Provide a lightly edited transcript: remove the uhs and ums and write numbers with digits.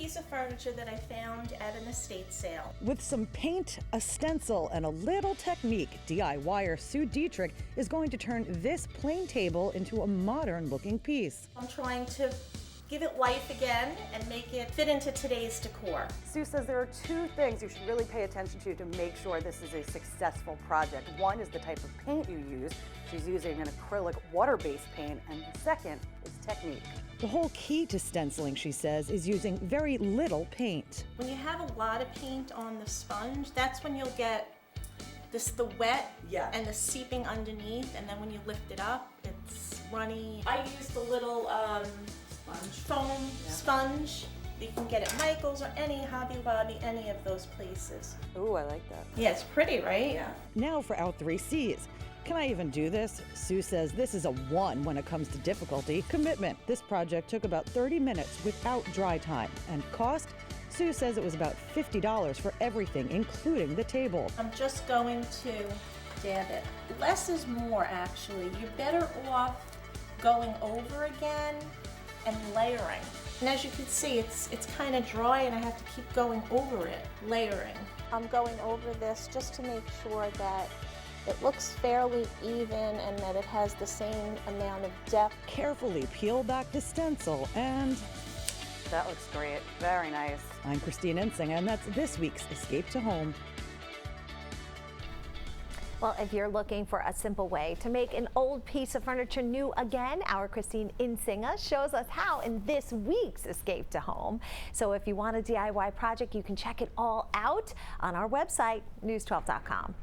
piece of furniture that I found at an estate sale. With some paint, a stencil, and a little technique, DIYer Sue Dietrich is going to turn this plain table into a modern-looking piece. I'm trying to give it life again and make it fit into today's decor. Sue says there are two things you should really pay attention to make sure this is a successful project. One is the type of paint you use. She's using an acrylic water-based paint, and the second is technique. The whole key to stenciling, she says, is using very little paint. When you have a lot of paint on the sponge, that's when you'll get the wet and the seeping underneath, and then when you lift it up, it's runny. I used a little foam sponge. You can get at Michael's or any Hobby Lobby, any of those places. Ooh, I like that. Yeah, it's pretty, right? Yeah. Now for our 3 C's. Can I even do this? Sue says this is a 1 when it comes to difficulty. Commitment. This project took about 30 minutes without dry time. And cost? Sue says it was about $50 for everything, including the table. I'm just going to dab it. Less is more, actually. You're better off going over again and layering. And as you can see, it's kind of dry and I have to keep going over it, layering. I'm going over this just to make sure that it looks fairly even and that it has the same amount of depth. Carefully peel back the stencil and... That looks great. Very nice. I'm Christine Insinger, and that's this week's Escape to Home. Well, if you're looking for a simple way to make an old piece of furniture new again, our Christine Insinger shows us how in this week's Escape to Home. So if you want a DIY project, you can check it all out on our website, news12.com.